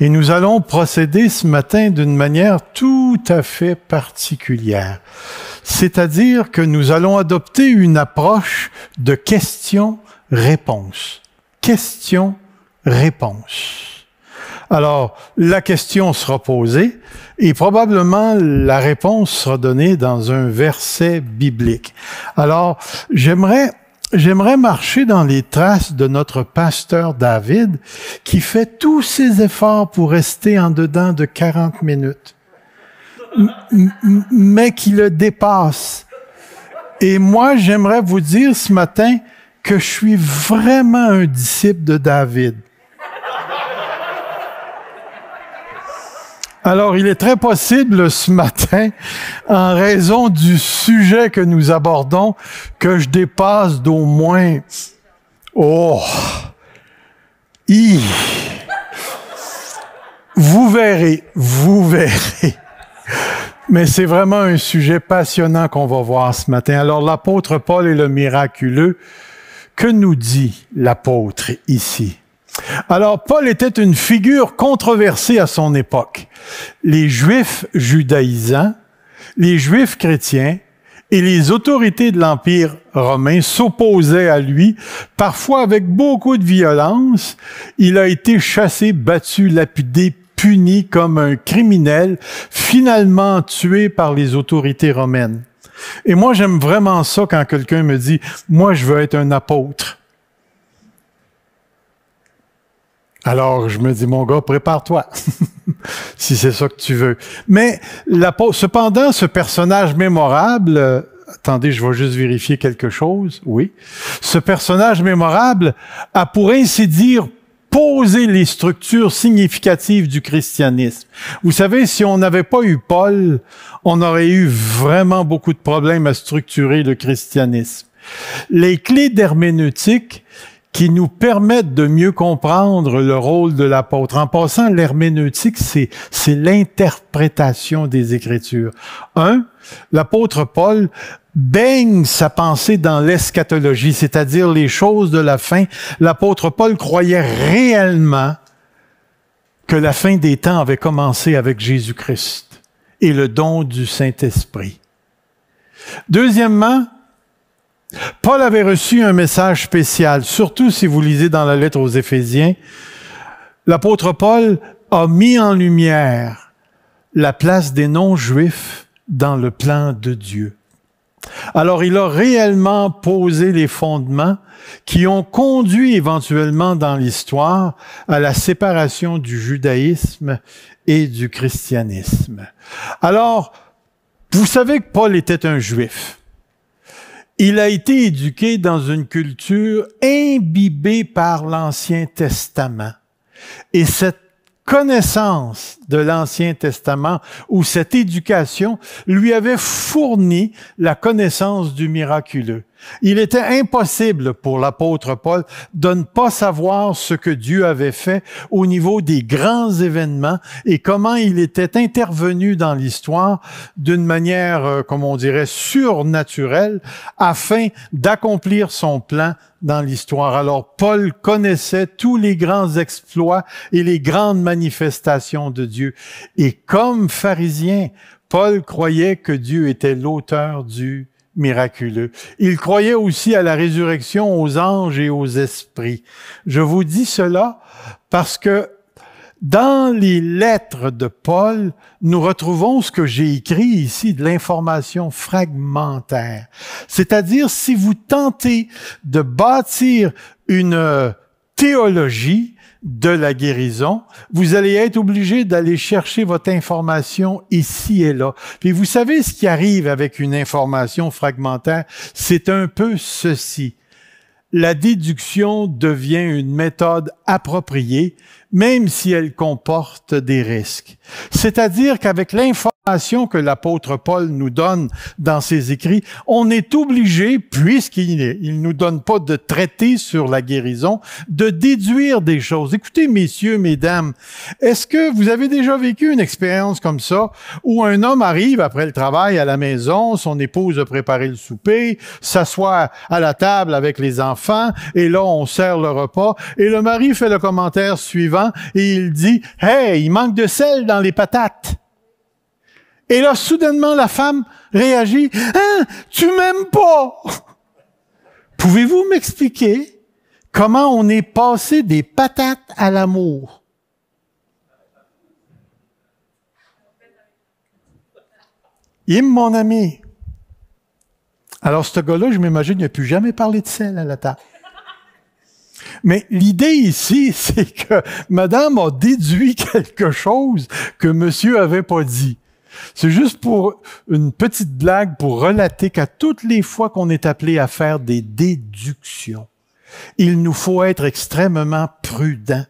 Et nous allons procéder ce matin d'une manière tout à fait particulière. C'est-à-dire que nous allons adopter une approche de question-réponse. Question-réponse. Alors, la question sera posée et probablement la réponse sera donnée dans un verset biblique. Alors, j'aimerais marcher dans les traces de notre pasteur David qui fait tous ses efforts pour rester en dedans de 40 minutes, mais qui le dépasse. Et moi, j'aimerais vous dire ce matin que je suis vraiment un disciple de David. Alors, il est très possible ce matin, en raison du sujet que nous abordons, que je dépasse d'au moins... Vous verrez. Mais c'est vraiment un sujet passionnant qu'on va voir ce matin. Alors, l'apôtre Paul et le miraculeux, que nous dit l'apôtre ici? Alors, Paul était une figure controversée à son époque. Les Juifs judaïsants, les Juifs chrétiens et les autorités de l'Empire romain s'opposaient à lui, parfois avec beaucoup de violence. Il a été chassé, battu, lapidé, puni comme un criminel, finalement tué par les autorités romaines. Et moi, j'aime vraiment ça quand quelqu'un me dit « Moi, je veux être un apôtre ». Alors, je me dis, mon gars, prépare-toi, si c'est ça que tu veux. Mais, cependant, ce personnage mémorable, attendez, je vais juste vérifier quelque chose, oui. Ce personnage mémorable a, pour ainsi dire, posé les structures significatives du christianisme. Vous savez, si on n'avait pas eu Paul, on aurait eu vraiment beaucoup de problèmes à structurer le christianisme. Les clés d'herméneutique qui nous permettent de mieux comprendre le rôle de l'apôtre. En passant, l'herméneutique, c'est l'interprétation des Écritures. L'apôtre Paul baigne sa pensée dans l'eschatologie, c'est-à-dire les choses de la fin. L'apôtre Paul croyait réellement que la fin des temps avait commencé avec Jésus-Christ et le don du Saint-Esprit. Deuxièmement, Paul avait reçu un message spécial, surtout si vous lisez dans la lettre aux Éphésiens. L'apôtre Paul a mis en lumière la place des non-juifs dans le plan de Dieu. Alors, il a réellement posé les fondements qui ont conduit éventuellement dans l'histoire à la séparation du judaïsme et du christianisme. Alors, vous savez que Paul était un juif. Il a été éduqué dans une culture imbibée par l'Ancien Testament. Et cette connaissance de l'Ancien Testament ou cette éducation lui avait fourni la connaissance du miraculeux. Il était impossible pour l'apôtre Paul de ne pas savoir ce que Dieu avait fait au niveau des grands événements et comment il était intervenu dans l'histoire d'une manière, comme on dirait, surnaturelle afin d'accomplir son plan dans l'histoire. Alors, Paul connaissait tous les grands exploits et les grandes manifestations de Dieu. Et comme pharisien, Paul croyait que Dieu était l'auteur du miraculeux. Il croyait aussi à la résurrection, aux anges et aux esprits. Je vous dis cela parce que dans les lettres de Paul, nous retrouvons ce que j'ai écrit ici, de l'information fragmentaire. C'est-à-dire, si vous tentez de bâtir une théologie de la guérison, vous allez être obligé d'aller chercher votre information ici et là. Puis vous savez ce qui arrive avec une information fragmentaire, c'est un peu ceci. La déduction devient une méthode appropriée, même si elle comporte des risques. C'est-à-dire qu'avec l'information que l'apôtre Paul nous donne dans ses écrits, on est obligé, puisqu'il ne nous donne pas de traité sur la guérison, de déduire des choses. Écoutez, messieurs, mesdames, est-ce que vous avez déjà vécu une expérience comme ça, où un homme arrive après le travail à la maison, son épouse a préparé le souper, s'assoit à la table avec les enfants, et là, on sert le repas, et le mari fait le commentaire suivant: devant et il dit, « Hey, il manque de sel dans les patates. » Et là, soudainement, la femme réagit, « Hein, tu m'aimes pas? » Pouvez-vous m'expliquer comment on est passé des patates à l'amour? Mon ami. Alors, ce gars-là, je m'imagine, il n'a plus jamais parlé de sel à la table. Mais l'idée ici, c'est que madame a déduit quelque chose que monsieur avait pas dit. C'est juste pour une petite blague pour relater qu'à toutes les fois qu'on est appelé à faire des déductions, il nous faut être extrêmement prudent,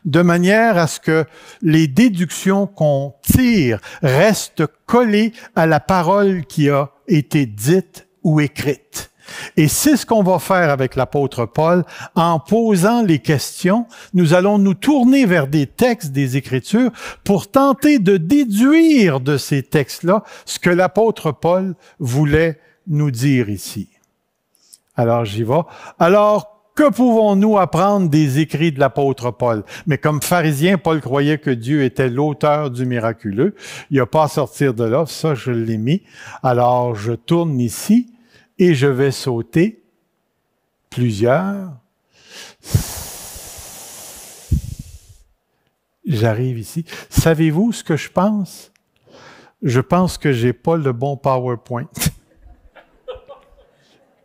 de manière à ce que les déductions qu'on tire restent collées à la parole qui a été dite ou écrite. Et c'est ce qu'on va faire avec l'apôtre Paul. En posant les questions, nous allons nous tourner vers des textes des Écritures pour tenter de déduire de ces textes-là ce que l'apôtre Paul voulait nous dire ici. Alors, j'y vais. Alors, que pouvons-nous apprendre des écrits de l'apôtre Paul? Mais comme pharisien, Paul croyait que Dieu était l'auteur du miraculeux. Il n'y a pas à sortir de là, ça je l'ai mis. Alors, je tourne ici et je vais sauter plusieurs. J'arrive ici. Savez-vous ce que je pense? Je pense que j'ai pas le bon PowerPoint.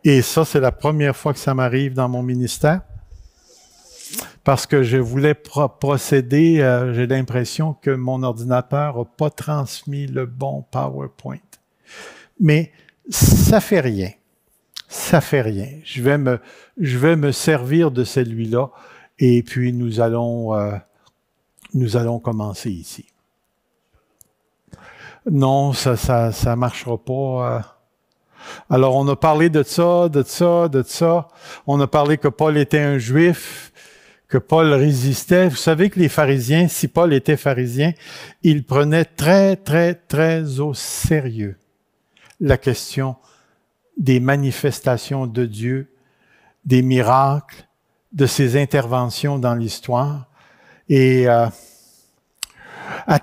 Et ça, c'est la première fois que ça m'arrive dans mon ministère. Parce que je voulais procéder, j'ai l'impression que mon ordinateur n'a pas transmis le bon PowerPoint. Mais ça fait rien. Ça fait rien. Je vais me servir de celui-là et puis nous allons commencer ici. Non, ça marchera pas. Alors, on a parlé de ça. On a parlé que Paul était un Juif, que Paul résistait. Vous savez que les pharisiens, si Paul était pharisien, il prenait très, très, très au sérieux la question des manifestations de Dieu, des miracles, de ses interventions dans l'histoire. Et à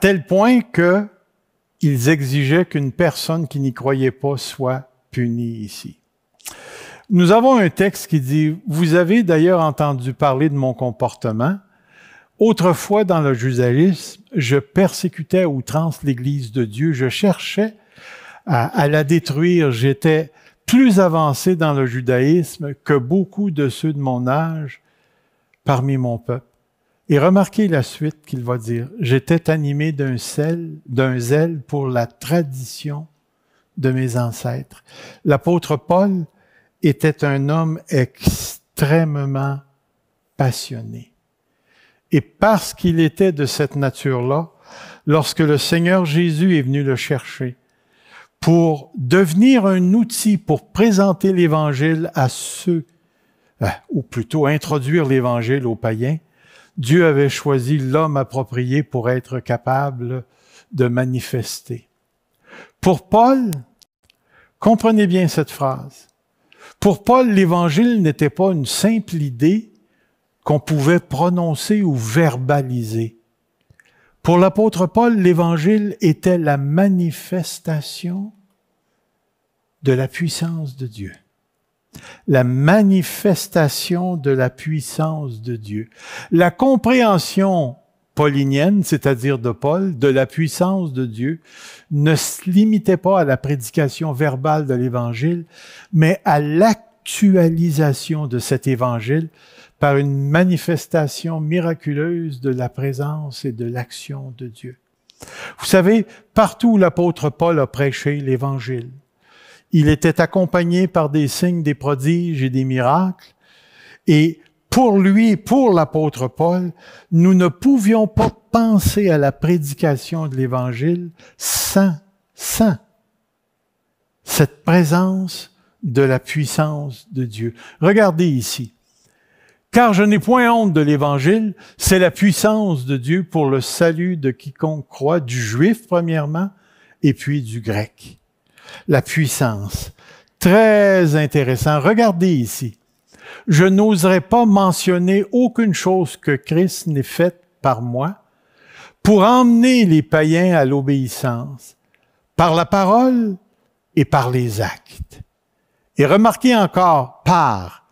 tel point qu'ils exigeaient qu'une personne qui n'y croyait pas soit punie ici. Nous avons un texte qui dit, « Vous avez d'ailleurs entendu parler de mon comportement. Autrefois, dans le judaïsme, je persécutais à outrance l'Église de Dieu. Je cherchais à la détruire. J'étais plus avancé dans le judaïsme que beaucoup de ceux de mon âge parmi mon peuple. » Et remarquez la suite qu'il va dire. « J'étais animé d'un zèle pour la tradition de mes ancêtres. » L'apôtre Paul était un homme extrêmement passionné. Et parce qu'il était de cette nature-là, lorsque le Seigneur Jésus est venu le chercher pour devenir un outil pour présenter l'Évangile à ceux, ou plutôt introduire l'Évangile aux païens, Dieu avait choisi l'homme approprié pour être capable de manifester. Pour Paul, comprenez bien cette phrase. Pour Paul, l'Évangile n'était pas une simple idée qu'on pouvait prononcer ou verbaliser. Pour l'apôtre Paul, l'Évangile était la manifestation de la puissance de Dieu. La manifestation de la puissance de Dieu. La compréhension paulinienne, c'est-à-dire de Paul, de la puissance de Dieu, ne se limitait pas à la prédication verbale de l'Évangile, mais à l'actualisation de cet Évangile par une manifestation miraculeuse de la présence et de l'action de Dieu. Vous savez, partout où l'apôtre Paul a prêché l'Évangile, il était accompagné par des signes, des prodiges et des miracles. Et pour lui, pour l'apôtre Paul, nous ne pouvions pas penser à la prédication de l'Évangile sans cette présence de la puissance de Dieu. Regardez ici. Car je n'ai point honte de l'Évangile, c'est la puissance de Dieu pour le salut de quiconque croit, du juif premièrement, et puis du grec. La puissance. Très intéressant. Regardez ici. Je n'oserais pas mentionner aucune chose que Christ n'ait faite par moi pour emmener les païens à l'obéissance, par la parole et par les actes. Et remarquez encore, par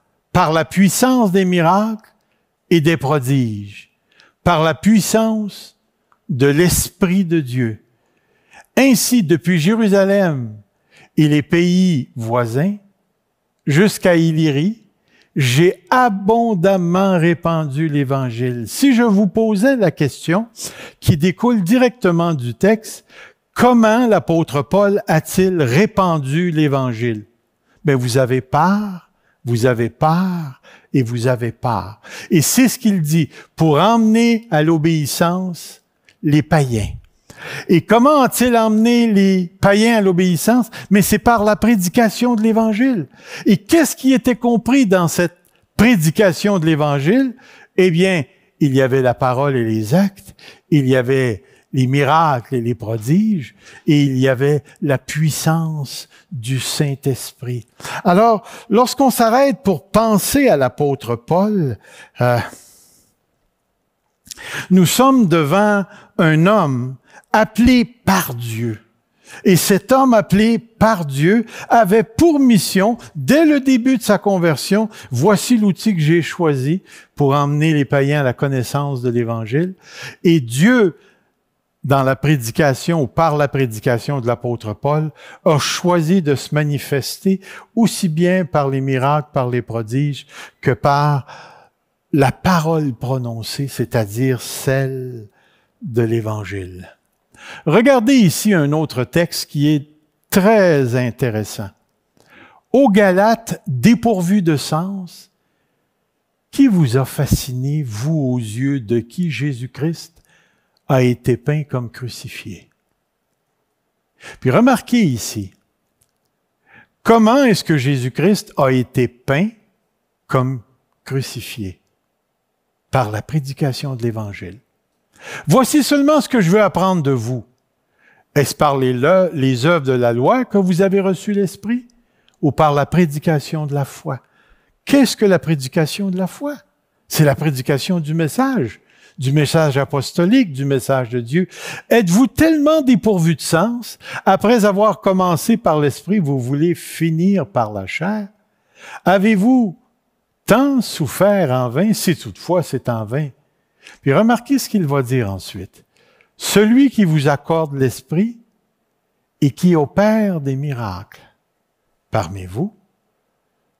la puissance des miracles et des prodiges, par la puissance de l'Esprit de Dieu. Ainsi, depuis Jérusalem et les pays voisins, jusqu'à Illyrie, j'ai abondamment répandu l'Évangile. Si je vous posais la question qui découle directement du texte, comment l'apôtre Paul a-t-il répandu l'Évangile? Ben, vous avez part et vous avez part. Et c'est ce qu'il dit, pour emmener à l'obéissance les païens. Et comment a-t-il emmené les païens à l'obéissance? Mais c'est par la prédication de l'Évangile. Et qu'est-ce qui était compris dans cette prédication de l'Évangile? Eh bien, il y avait la parole et les actes, il y avait les miracles et les prodiges, et il y avait la puissance du Saint-Esprit. Alors, lorsqu'on s'arrête pour penser à l'apôtre Paul, nous sommes devant un homme appelé par Dieu. Et cet homme appelé par Dieu avait pour mission, dès le début de sa conversion, voici l'outil que j'ai choisi pour emmener les païens à la connaissance de l'Évangile. Et Dieu, dans la prédication ou par la prédication de l'apôtre Paul, a choisi de se manifester aussi bien par les miracles, par les prodiges, que par la parole prononcée, c'est-à-dire celle de l'Évangile. Regardez ici un autre texte qui est très intéressant. Aux Galates, dépourvus de sens, qui vous a fasciné, vous, aux yeux de qui Jésus-Christ a été peint comme crucifié? Puis remarquez ici, comment est-ce que Jésus-Christ a été peint comme crucifié? Par la prédication de l'Évangile. Voici seulement ce que je veux apprendre de vous. Est-ce par les œuvres de la loi que vous avez reçu l'Esprit ou par la prédication de la foi? Qu'est-ce que la prédication de la foi? C'est la prédication du message apostolique, du message de Dieu. Êtes-vous tellement dépourvu de sens, après avoir commencé par l'Esprit, vous voulez finir par la chair? Avez-vous tant souffert en vain, si toutefois c'est en vain? Puis remarquez ce qu'il va dire ensuite. Celui qui vous accorde l'Esprit et qui opère des miracles parmi vous,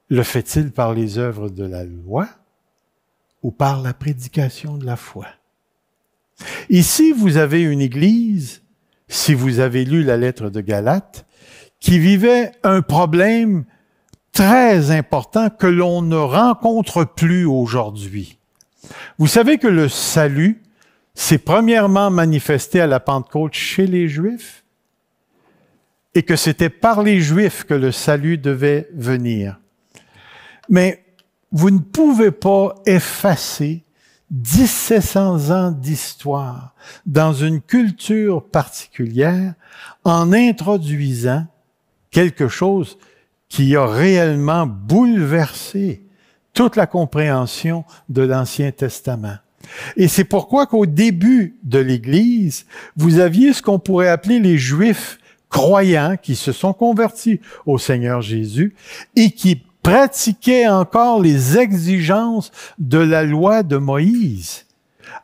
le fait-il par les œuvres de la loi ou par la prédication de la foi? Ici, vous avez une Église, si vous avez lu la lettre de Galates, qui vivait un problème très important que l'on ne rencontre plus aujourd'hui. Vous savez que le salut s'est premièrement manifesté à la Pentecôte chez les Juifs et que c'était par les Juifs que le salut devait venir. Mais vous ne pouvez pas effacer 1700 ans d'histoire dans une culture particulière en introduisant quelque chose qui a réellement bouleversé toute la compréhension de l'Ancien Testament. Et c'est pourquoi qu'au début de l'Église, vous aviez ce qu'on pourrait appeler les Juifs croyants qui se sont convertis au Seigneur Jésus et qui pratiquaient encore les exigences de la loi de Moïse.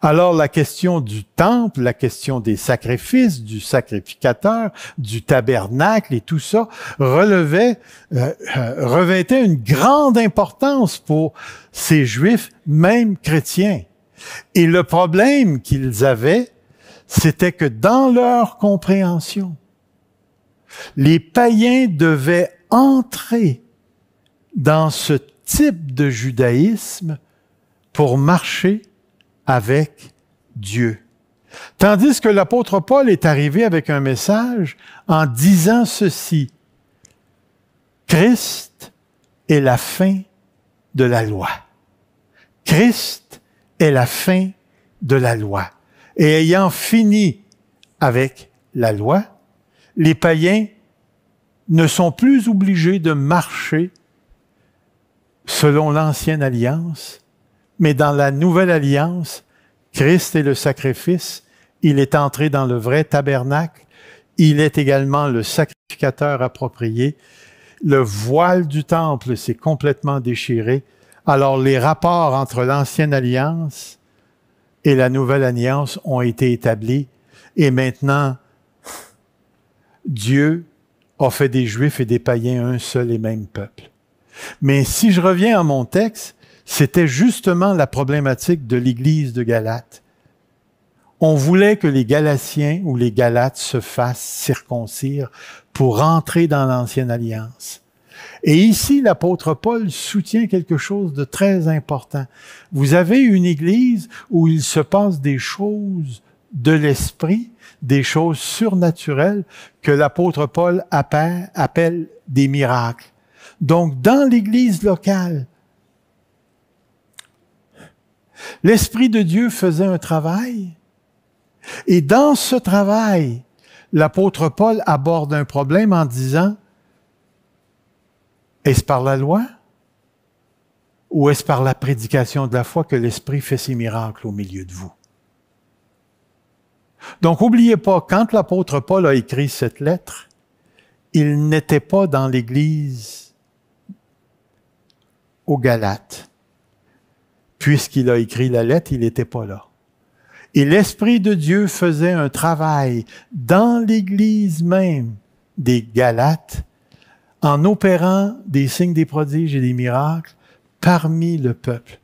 Alors la question du temple, la question des sacrifices, du sacrificateur, du tabernacle et tout ça revêtait une grande importance pour ces Juifs, même chrétiens. Et le problème qu'ils avaient, c'était que dans leur compréhension, les païens devaient entrer dans ce type de judaïsme pour marcher avec Dieu. Tandis que l'apôtre Paul est arrivé avec un message en disant ceci: Christ est la fin de la loi. Christ est la fin de la loi. Et ayant fini avec la loi, les païens ne sont plus obligés de marcher selon l'ancienne alliance, mais dans la nouvelle alliance, Christ est le sacrifice, il est entré dans le vrai tabernacle, il est également le sacrificateur approprié. Le voile du temple s'est complètement déchiré. Alors les rapports entre l'ancienne alliance et la nouvelle alliance ont été établis. Et maintenant, Dieu a fait des Juifs et des païens un seul et même peuple. Mais si je reviens à mon texte, c'était justement la problématique de l'Église de Galate. On voulait que les Galatiens ou les Galates se fassent circoncire pour entrer dans l'ancienne alliance. Et ici, l'apôtre Paul soutient quelque chose de très important. Vous avez une Église où il se passe des choses de l'esprit, des choses surnaturelles que l'apôtre Paul appelle des miracles. Donc, dans l'Église locale, l'Esprit de Dieu faisait un travail. Et dans ce travail, l'apôtre Paul aborde un problème en disant, est-ce par la loi ou est-ce par la prédication de la foi que l'Esprit fait ses miracles au milieu de vous? Donc, n'oubliez pas, quand l'apôtre Paul a écrit cette lettre, il n'était pas dans l'Église aux Galates. Puisqu'il a écrit la lettre, il n'était pas là. Et l'Esprit de Dieu faisait un travail dans l'Église même des Galates en opérant des signes, des prodiges et des miracles parmi le peuple.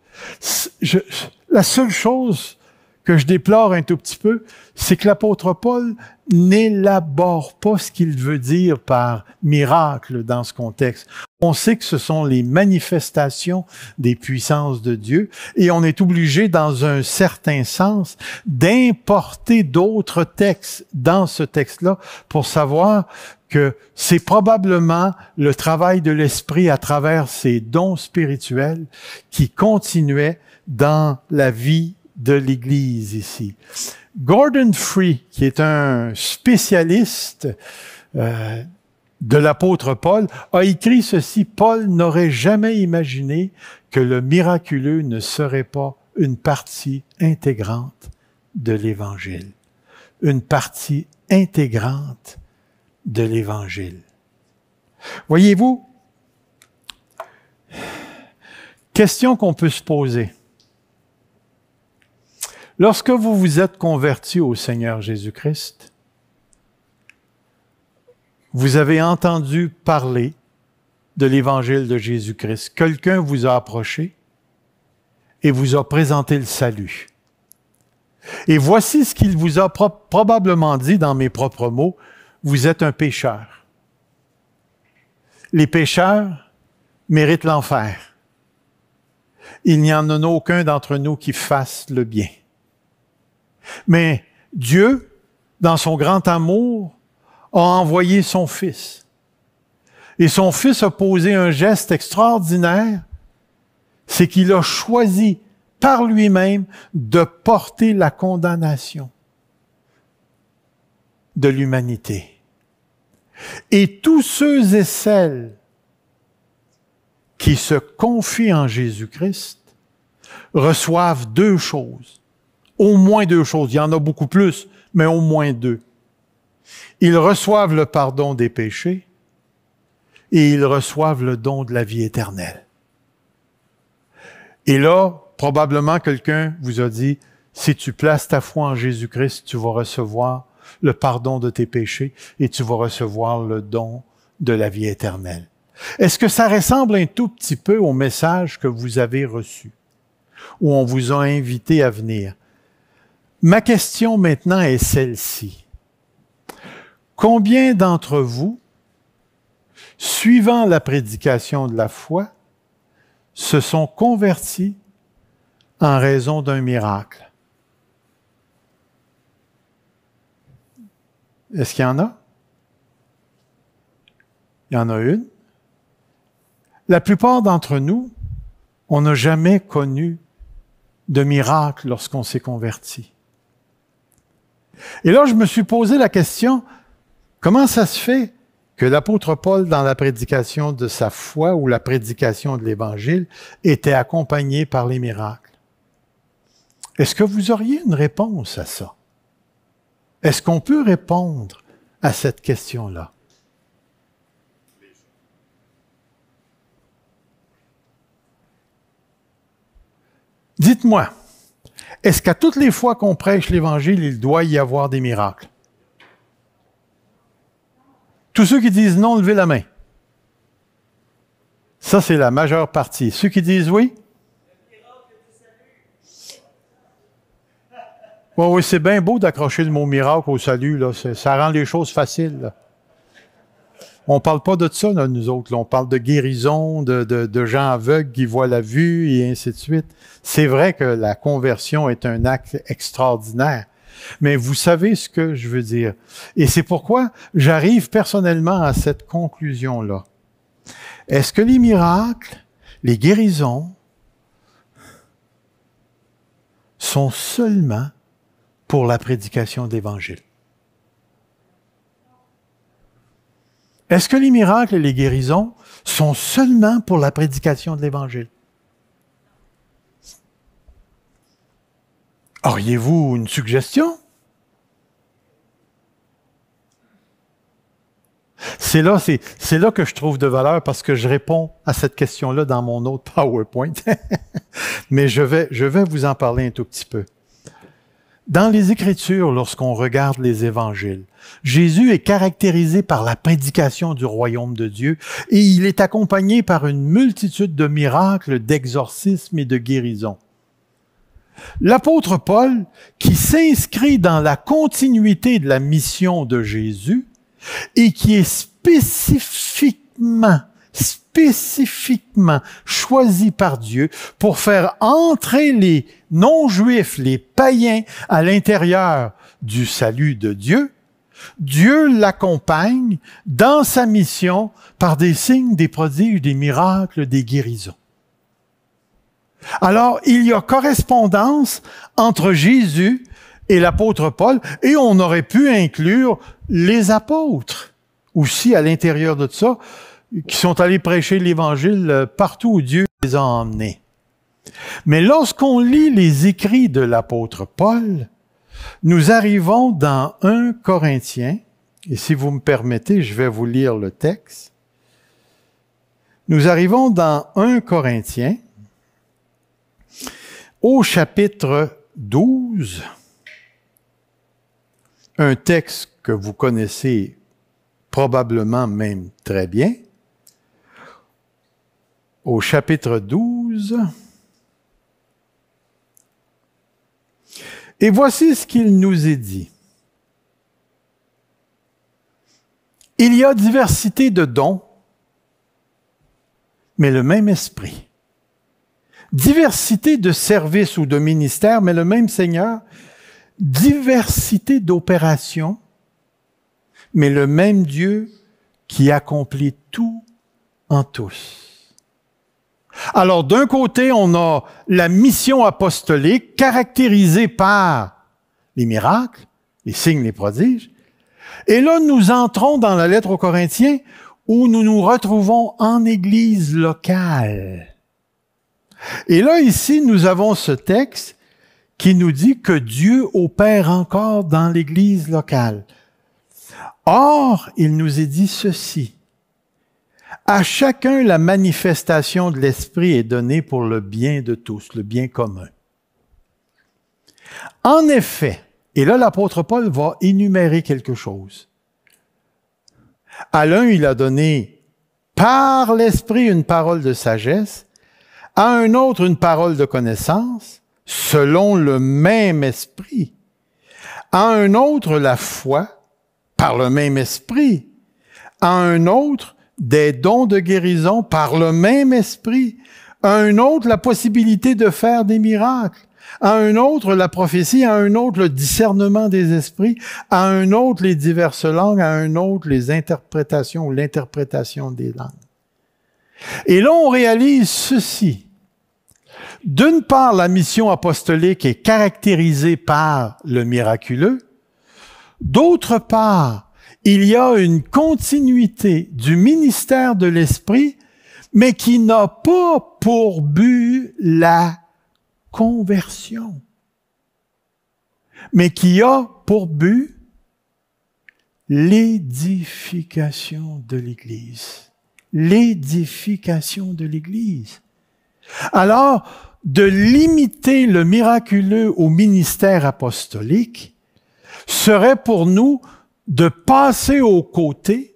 La seule chose que je déplore un tout petit peu, c'est que l'apôtre Paul n'élabore pas ce qu'il veut dire par miracle dans ce contexte. On sait que ce sont les manifestations des puissances de Dieu et on est obligé, dans un certain sens, d'importer d'autres textes dans ce texte-là pour savoir que c'est probablement le travail de l'Esprit à travers ces dons spirituels qui continuait dans la vie de l'Église ici. Gordon Free, qui est un spécialiste de l'apôtre Paul, a écrit ceci: Paul n'aurait jamais imaginé que le miraculeux ne serait pas une partie intégrante de l'Évangile. Une partie intégrante de l'Évangile. Voyez-vous, question qu'on peut se poser. Lorsque vous vous êtes converti au Seigneur Jésus-Christ, vous avez entendu parler de l'Évangile de Jésus-Christ. Quelqu'un vous a approché et vous a présenté le salut. Et voici ce qu'il vous a probablement dit dans mes propres mots: vous êtes un pécheur. Les pécheurs méritent l'enfer. Il n'y en a aucun d'entre nous qui fasse le bien. Mais Dieu, dans son grand amour, a envoyé son Fils. Et son Fils a posé un geste extraordinaire, c'est qu'il a choisi par lui-même de porter la condamnation de l'humanité. Et tous ceux et celles qui se confient en Jésus-Christ reçoivent deux choses. Au moins deux choses. Il y en a beaucoup plus, mais au moins deux. Ils reçoivent le pardon des péchés et ils reçoivent le don de la vie éternelle. Et là, probablement quelqu'un vous a dit, si tu places ta foi en Jésus-Christ, tu vas recevoir le pardon de tes péchés et tu vas recevoir le don de la vie éternelle. Est-ce que ça ressemble un tout petit peu au message que vous avez reçu, où on vous a invité à venir? Ma question maintenant est celle-ci. Combien d'entre vous, suivant la prédication de la foi, se sont convertis en raison d'un miracle? Est-ce qu'il y en a? Il y en a une. La plupart d'entre nous, on n'a jamais connu de miracle lorsqu'on s'est converti. Et là, je me suis posé la question, comment ça se fait que l'apôtre Paul, dans la prédication de sa foi ou la prédication de l'Évangile, était accompagné par les miracles? Est-ce que vous auriez une réponse à ça? Est-ce qu'on peut répondre à cette question-là? Dites-moi, est-ce qu'à toutes les fois qu'on prêche l'Évangile, il doit y avoir des miracles? Tous ceux qui disent non, levez la main. Ça, c'est la majeure partie. Ceux qui disent oui? Oui, oui, c'est bien beau d'accrocher le mot miracle au salut, là. Ça rend les choses faciles, là. On ne parle pas de ça, là, nous autres. Là. On parle de guérison, de gens aveugles qui voient la vue et ainsi de suite. C'est vrai que la conversion est un acte extraordinaire. Mais vous savez ce que je veux dire. Et c'est pourquoi j'arrive personnellement à cette conclusion-là. Est-ce que les miracles, les guérisons, sont seulement pour la prédication de l'Évangile? Est-ce que les miracles et les guérisons sont seulement pour la prédication de l'Évangile? Auriez-vous une suggestion? C'est là que je trouve de valeur parce que je réponds à cette question-là dans mon autre PowerPoint. Mais je vais vous en parler un tout petit peu. Dans les Écritures, lorsqu'on regarde les Évangiles, Jésus est caractérisé par la prédication du royaume de Dieu et il est accompagné par une multitude de miracles, d'exorcismes et de guérisons. L'apôtre Paul, qui s'inscrit dans la continuité de la mission de Jésus et qui est spécifiquement choisi par Dieu pour faire entrer les non-juifs, les païens, à l'intérieur du salut de Dieu, Dieu l'accompagne dans sa mission par des signes, des prodiges, des miracles, des guérisons. Alors, il y a correspondance entre Jésus et l'apôtre Paul, et on aurait pu inclure les apôtres aussi à l'intérieur de ça, qui sont allés prêcher l'Évangile partout où Dieu les a emmenés. Mais lorsqu'on lit les écrits de l'apôtre Paul, nous arrivons dans 1 Corinthiens, et si vous me permettez, je vais vous lire le texte. Nous arrivons dans 1 Corinthiens, au chapitre 12, un texte que vous connaissez probablement même très bien. Au chapitre 12, et voici ce qu'il nous est dit. Il y a diversité de dons, mais le même esprit. Diversité de services ou de ministères, mais le même Seigneur. Diversité d'opérations, mais le même Dieu qui accomplit tout en tous. Alors, d'un côté, on a la mission apostolique caractérisée par les miracles, les signes, les prodiges. Et là, nous entrons dans la lettre aux Corinthiens où nous nous retrouvons en église locale. Et là, ici, nous avons ce texte qui nous dit que Dieu opère encore dans l'église locale. Or, il nous est dit ceci. À chacun, la manifestation de l'Esprit est donnée pour le bien de tous, le bien commun. En effet, et là, l'apôtre Paul va énumérer quelque chose. À l'un, il a donné par l'Esprit une parole de sagesse, à un autre une parole de connaissance, selon le même Esprit. À un autre, la foi, par le même Esprit. À un autre, des dons de guérison par le même esprit. À un autre, la possibilité de faire des miracles. À un autre, la prophétie. À un autre, le discernement des esprits. À un autre, les diverses langues. À un autre, les interprétations ou l'interprétation des langues. Et là, on réalise ceci. D'une part, la mission apostolique est caractérisée par le miraculeux. D'autre part, il y a une continuité du ministère de l'Esprit, mais qui n'a pas pour but la conversion. mais qui a pour but l'édification de l'Église. L'édification de l'Église. Alors, de limiter le miraculeux au ministère apostolique serait pour nous de passer aux côtés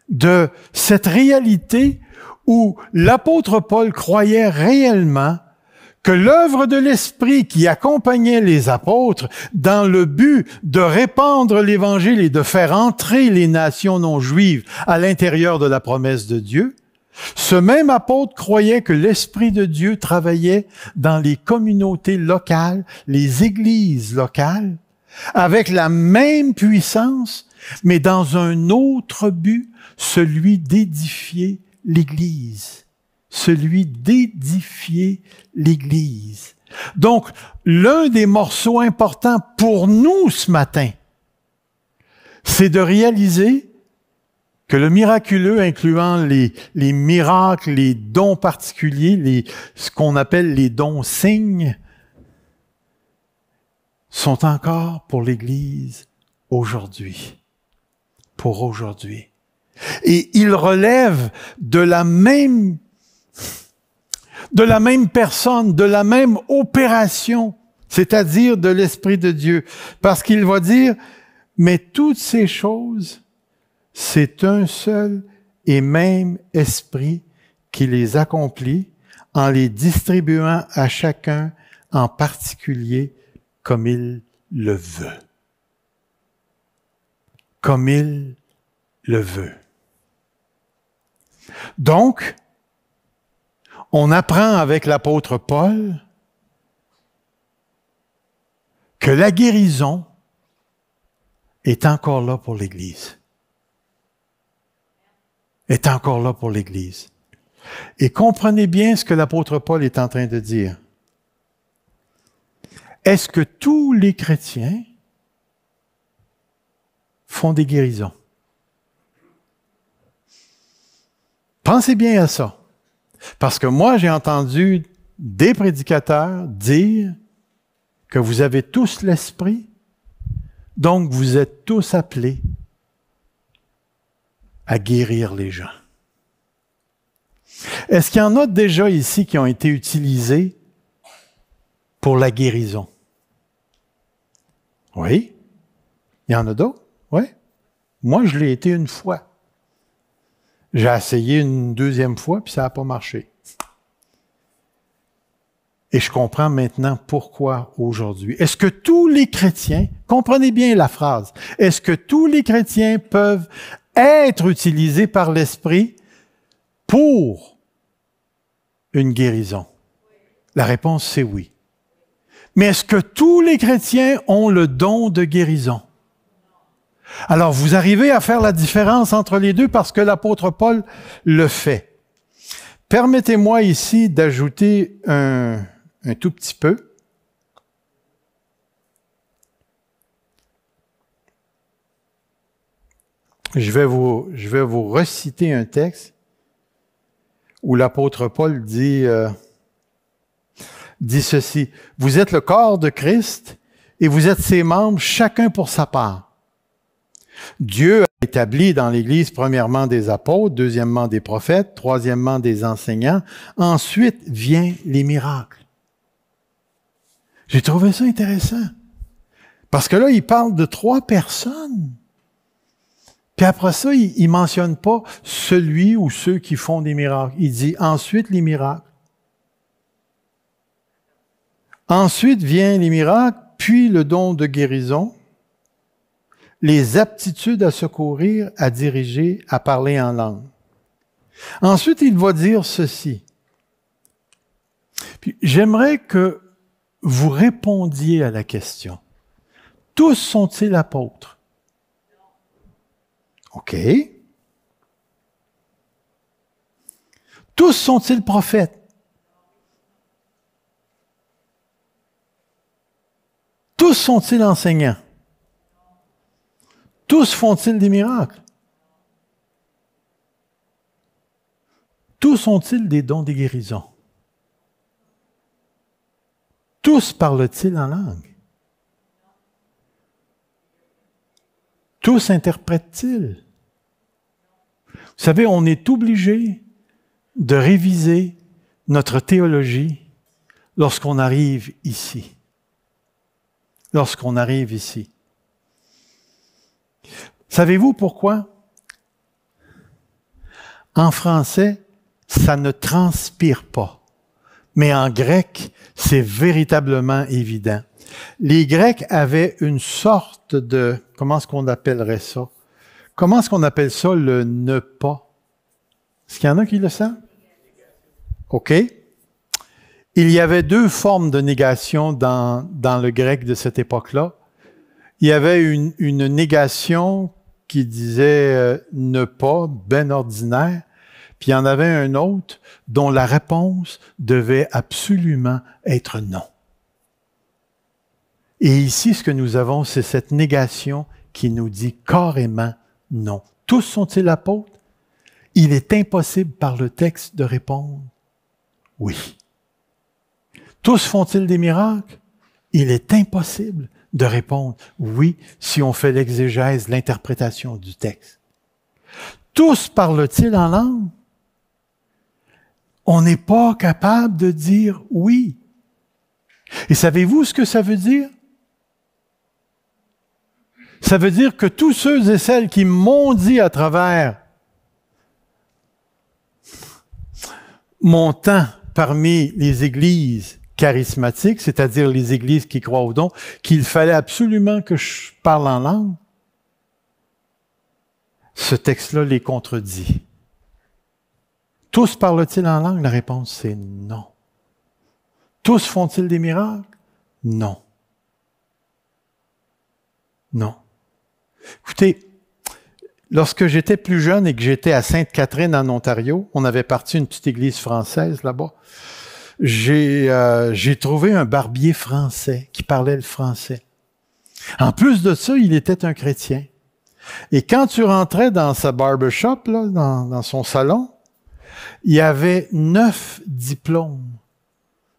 de cette réalité où l'apôtre Paul croyait réellement que l'œuvre de l'Esprit qui accompagnait les apôtres dans le but de répandre l'Évangile et de faire entrer les nations non juives à l'intérieur de la promesse de Dieu, ce même apôtre croyait que l'Esprit de Dieu travaillait dans les communautés locales, les églises locales, avec la même puissance, mais dans un autre but, celui d'édifier l'Église. Celui d'édifier l'Église. Donc, l'un des morceaux importants pour nous ce matin, c'est de réaliser que le miraculeux, incluant les miracles, les dons particuliers, ce qu'on appelle les dons signes, sont encore pour l'Église aujourd'hui. Pour aujourd'hui. Et ils relèvent de la même personne, de la même opération, c'est-à-dire de l'Esprit de Dieu. Parce qu'il va dire, mais toutes ces choses, c'est un seul et même Esprit qui les accomplit en les distribuant à chacun en particulier comme il le veut. Comme il le veut. Donc, on apprend avec l'apôtre Paul que la guérison est encore là pour l'Église. Est encore là pour l'Église. Et comprenez bien ce que l'apôtre Paul est en train de dire. Est-ce que tous les chrétiens font des guérisons? Pensez bien à ça. Parce que moi, j'ai entendu des prédicateurs dire que vous avez tous l'Esprit, donc vous êtes tous appelés à guérir les gens. Est-ce qu'il y en a déjà ici qui ont été utilisés pour la guérison? Oui. Il y en a d'autres? Oui. Moi, je l'ai été une fois. J'ai essayé une deuxième fois, puis ça n'a pas marché. Et je comprends maintenant pourquoi aujourd'hui. Est-ce que tous les chrétiens, comprenez bien la phrase, est-ce que tous les chrétiens peuvent être utilisés par l'Esprit pour une guérison? La réponse, c'est oui. Mais est-ce que tous les chrétiens ont le don de guérison? Alors, vous arrivez à faire la différence entre les deux parce que l'apôtre Paul le fait. Permettez-moi ici d'ajouter un tout petit peu. Je vais vous reciter un texte où l'apôtre Paul dit ceci. « Vous êtes le corps de Christ et vous êtes ses membres, chacun pour sa part. Dieu a établi dans l'Église premièrement des apôtres, deuxièmement des prophètes, troisièmement des enseignants. Ensuite viennent les miracles. » J'ai trouvé ça intéressant. Parce que là, il parle de 3 personnes. Puis après ça, il ne mentionne pas celui ou ceux qui font des miracles. Il dit ensuite les miracles. Ensuite viennent les miracles, puis le don de guérison, les aptitudes à secourir, à diriger, à parler en langue. Ensuite, il va dire ceci. Puis j'aimerais que vous répondiez à la question. Tous sont-ils apôtres? OK. Tous sont-ils prophètes? Tous sont-ils enseignants? Tous font-ils des miracles? Tous ont-ils des dons de guérison? Tous parlent-ils en langue? Tous interprètent-ils? Vous savez, on est obligé de réviser notre théologie lorsqu'on arrive ici. Lorsqu'on arrive ici. Savez-vous pourquoi? En français, ça ne transpire pas. Mais en grec, c'est véritablement évident. Les Grecs avaient une sorte de... Comment est-ce qu'on appellerait ça? Comment est-ce qu'on appelle ça le ne pas? Est-ce qu'il y en a qui le savent? OK. Il y avait deux formes de négation dans le grec de cette époque-là. Il y avait une négation qui disait ne pas, ben ordinaire, puis il y en avait un autre dont la réponse devait absolument être non. Et ici, ce que nous avons, c'est cette négation qui nous dit carrément non. Tous sont-ils apôtres? Il est impossible par le texte de répondre oui. Tous font-ils des miracles? Il est impossible de répondre oui si on fait l'exégèse, l'interprétation du texte. Tous parlent-ils en langue? On n'est pas capable de dire oui. Et savez-vous ce que ça veut dire? Ça veut dire que tous ceux et celles qui m'ont dit à travers mon temps parmi les églises charismatiques, c'est-à-dire les églises qui croient au don, qu'il fallait absolument que je parle en langue, ce texte-là les contredit. Tous parlent-ils en langue? La réponse, c'est non. Tous font-ils des miracles? Non. Non. Écoutez, lorsque j'étais plus jeune et que j'étais à Sainte-Catherine en Ontario, on avait parti une petite église française là-bas. J'ai trouvé un barbier français qui parlait le français. En plus de ça, il était un chrétien. Et quand tu rentrais dans sa barbershop, là, dans son salon, il y avait 9 diplômes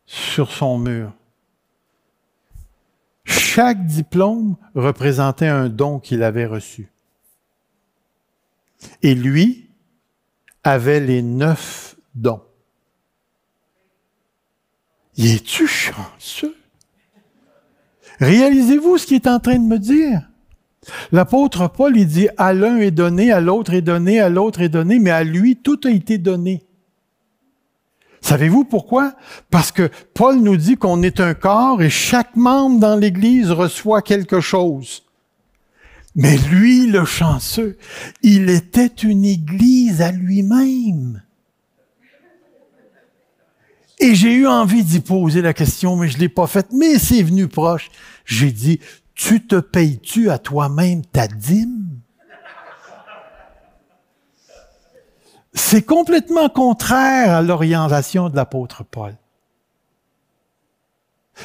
sur son mur. Chaque diplôme représentait un don qu'il avait reçu. Et lui avait les 9 dons. Y es-tu chanceux? Réalisez-vous ce qu'il est en train de me dire? L'apôtre Paul, il dit, à l'un est donné, à l'autre est donné, à l'autre est donné, mais à lui, tout a été donné. Savez-vous pourquoi? Parce que Paul nous dit qu'on est un corps et chaque membre dans l'Église reçoit quelque chose. Mais lui, le chanceux, il était une Église à lui-même. Et j'ai eu envie d'y poser la question, mais je ne l'ai pas faite, mais c'est venu proche. J'ai dit, tu te payes-tu à toi-même ta dîme? C'est complètement contraire à l'orientation de l'apôtre Paul.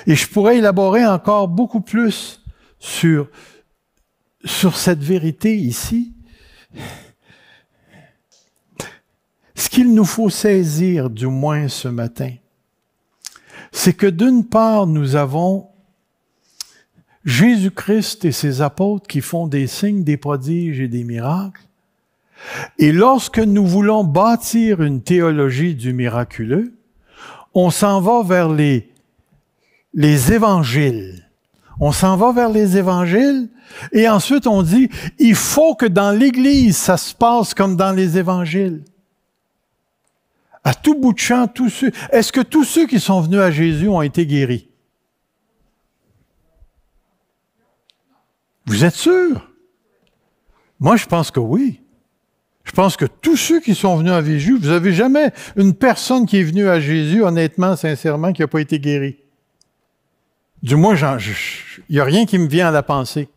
Et je pourrais élaborer encore beaucoup plus sur cette vérité ici. Ce qu'il nous faut saisir, du moins ce matin, c'est que d'une part, nous avons Jésus-Christ et ses apôtres qui font des signes, des prodiges et des miracles. Et lorsque nous voulons bâtir une théologie du miraculeux, on s'en va vers les évangiles. On s'en va vers les évangiles et ensuite on dit, il faut que dans l'Église, ça se passe comme dans les évangiles. À tout bout de champ, est-ce que tous ceux qui sont venus à Jésus ont été guéris? Vous êtes sûr? Moi, je pense que oui. Je pense que tous ceux qui sont venus à Jésus, vous n'avez jamais une personne qui est venue à Jésus, honnêtement, sincèrement, qui n'a pas été guérie. Du moins, il n'y a rien qui me vient à la pensée.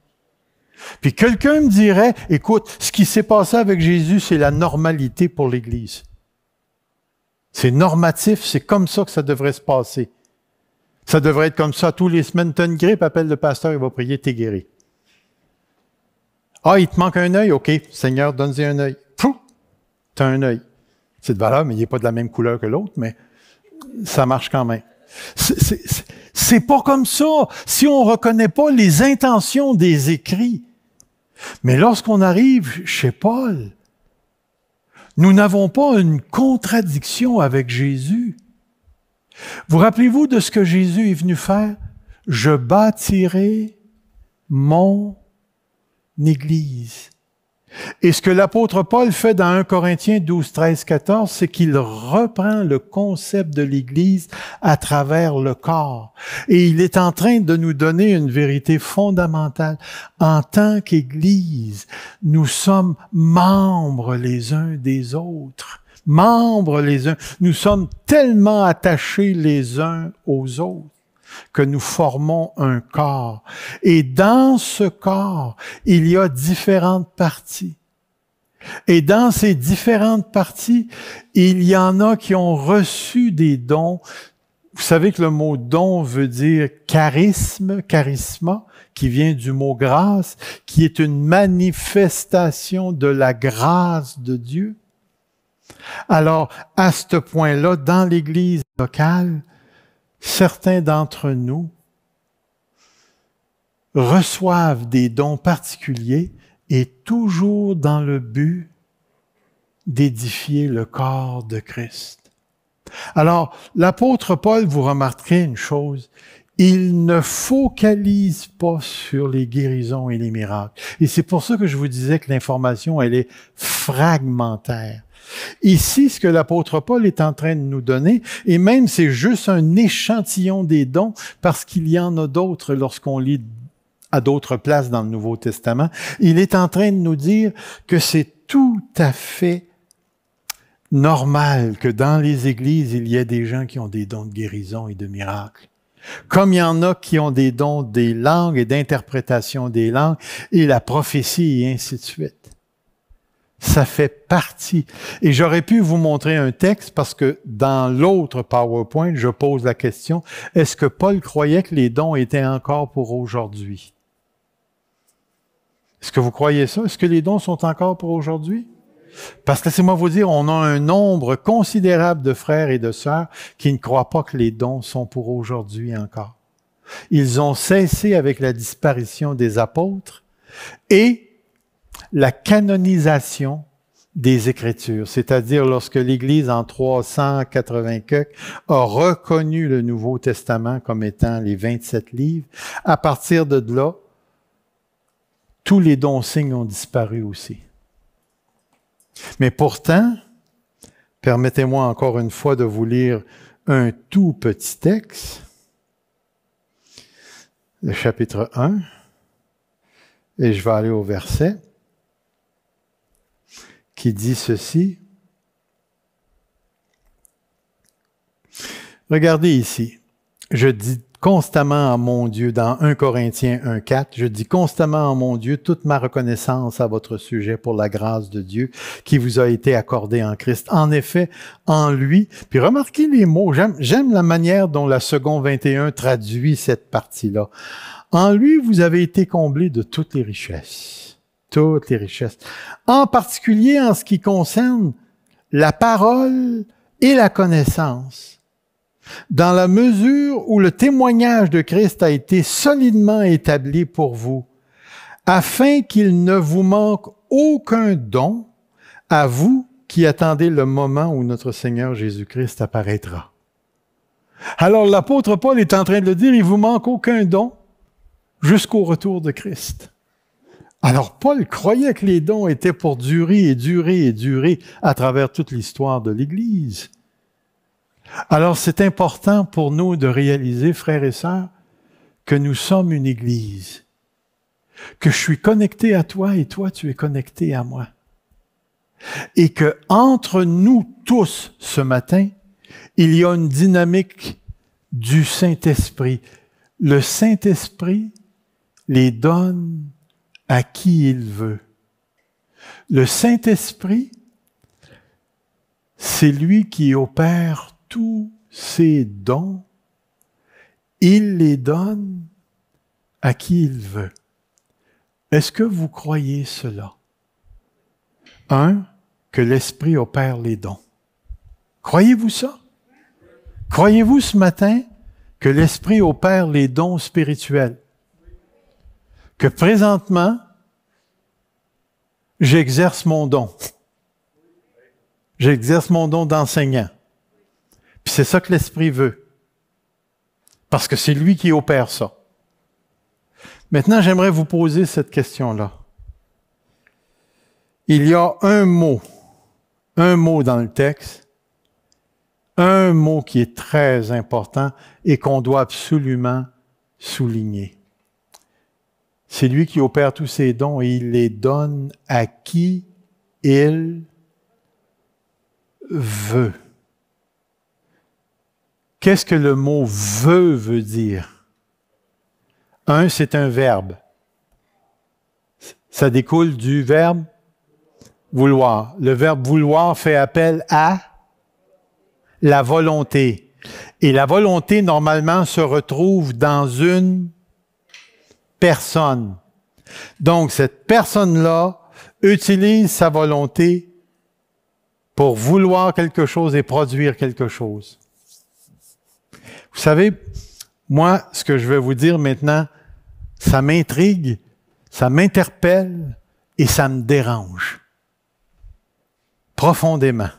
Puis quelqu'un me dirait, écoute, ce qui s'est passé avec Jésus, c'est la normalité pour l'Église. C'est normatif, c'est comme ça que ça devrait se passer. Ça devrait être comme ça tous les semaines. Tu as une grippe, appelle le pasteur, il va prier, t'es guéri. Ah, il te manque un œil? OK, Seigneur, donne-y un œil. Tu as un œil. C'est de valeur, mais il n'est pas de la même couleur que l'autre, mais ça marche quand même. C'est pas comme ça. Si on ne reconnaît pas les intentions des écrits, Mais lorsqu'on arrive chez Paul, nous n'avons pas une contradiction avec Jésus. Vous rappelez-vous de ce que Jésus est venu faire? Je bâtirai mon Église. Et ce que l'apôtre Paul fait dans 1 Corinthiens 12, 13, 14, c'est qu'il reprend le concept de l'Église à travers le corps. Et il est en train de nous donner une vérité fondamentale. En tant qu'Église, nous sommes membres les uns des autres. Membres les uns. Nous sommes tellement attachés les uns aux autres que nous formons un corps. Et dans ce corps, il y a différentes parties. Et dans ces différentes parties, il y en a qui ont reçu des dons. Vous savez que le mot don veut dire charisme, charisma, qui vient du mot grâce, qui est une manifestation de la grâce de Dieu. Alors, à ce point-là, dans l'Église locale, certains d'entre nous reçoivent des dons particuliers et toujours dans le but d'édifier le corps de Christ. Alors, l'apôtre Paul, vous remarquerez une chose, il ne focalise pas sur les guérisons et les miracles. Et c'est pour ça que je vous disais que l'information, elle est fragmentaire. Ici, ce que l'apôtre Paul est en train de nous donner, et même c'est juste un échantillon des dons, parce qu'il y en a d'autres lorsqu'on lit à d'autres places dans le Nouveau Testament, il est en train de nous dire que c'est tout à fait normal que dans les églises, il y ait des gens qui ont des dons de guérison et de miracles. Comme il y en a qui ont des dons des langues et d'interprétation des langues, et la prophétie, et ainsi de suite. Ça fait partie. Et j'aurais pu vous montrer un texte parce que dans l'autre PowerPoint, je pose la question, est-ce que Paul croyait que les dons étaient encore pour aujourd'hui? Est-ce que vous croyez ça? Est-ce que les dons sont encore pour aujourd'hui? Parce que laissez-moi vous dire, on a un nombre considérable de frères et de sœurs qui ne croient pas que les dons sont pour aujourd'hui encore. Ils ont cessé avec la disparition des apôtres et la canonisation des Écritures, c'est-à-dire lorsque l'Église en 380 a reconnu le Nouveau Testament comme étant les 27 livres, à partir de là, tous les dons-signes ont disparu aussi. Mais pourtant, permettez-moi encore une fois de vous lire un tout petit texte, le chapitre 1, et je vais aller au verset qui dit ceci. Regardez ici, je dis constamment à mon Dieu, dans 1 Corinthiens 1,4, je dis constamment à mon Dieu toute ma reconnaissance à votre sujet pour la grâce de Dieu qui vous a été accordée en Christ. En effet, en lui, puis remarquez les mots, j'aime la manière dont la seconde 21 traduit cette partie-là. En lui, vous avez été comblés de toutes les richesses. Toutes les richesses. En particulier en ce qui concerne la parole et la connaissance. Dans la mesure où le témoignage de Christ a été solidement établi pour vous, afin qu'il ne vous manque aucun don à vous qui attendez le moment où notre Seigneur Jésus-Christ apparaîtra. Alors l'apôtre Paul est en train de le dire, il vous manque aucun don jusqu'au retour de Christ. Alors Paul croyait que les dons étaient pour durer et durer et durer à travers toute l'histoire de l'Église. Alors c'est important pour nous de réaliser, frères et sœurs, que nous sommes une Église, que je suis connecté à toi et toi tu es connecté à moi. Et que entre nous tous ce matin, il y a une dynamique du Saint-Esprit. Le Saint-Esprit les donne à qui il veut. Le Saint-Esprit, c'est lui qui opère tous ses dons. Il les donne à qui il veut. Est-ce que vous croyez cela? Que l'Esprit opère les dons. Croyez-vous ça? Croyez-vous ce matin que l'Esprit opère les dons spirituels? Que présentement, j'exerce mon don. J'exerce mon don d'enseignant. Puis c'est ça que l'Esprit veut. Parce que c'est lui qui opère ça. Maintenant, j'aimerais vous poser cette question-là. Il y a un mot dans le texte, un mot qui est très important et qu'on doit absolument souligner. C'est lui qui opère tous ses dons et il les donne à qui il veut. Qu'est-ce que le mot « veut » dire? Un, c'est un verbe. Ça découle du verbe « vouloir ». Le verbe « vouloir » fait appel à la volonté. Et la volonté, normalement, se retrouve dans une personne. Donc, cette personne-là utilise sa volonté pour vouloir quelque chose et produire quelque chose. Vous savez, moi, ce que je vais vous dire maintenant, ça m'intrigue, ça m'interpelle et ça me dérange profondément.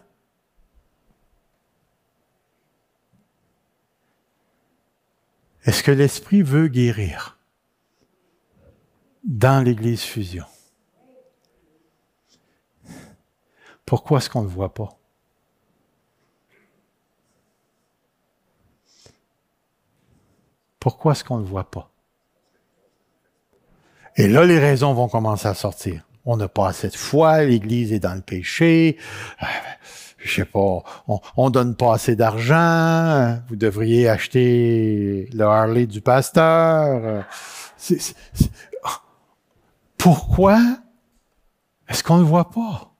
Est-ce que l'Esprit veut guérir dans l'Église Fusion? Pourquoi est-ce qu'on ne le voit pas? Pourquoi est-ce qu'on ne le voit pas? Et là, les raisons vont commencer à sortir. On n'a pas assez de foi, l'Église est dans le péché, je sais pas, on donne pas assez d'argent, vous devriez acheter le Harley du pasteur. Pourquoi est-ce qu'on ne le voit pas?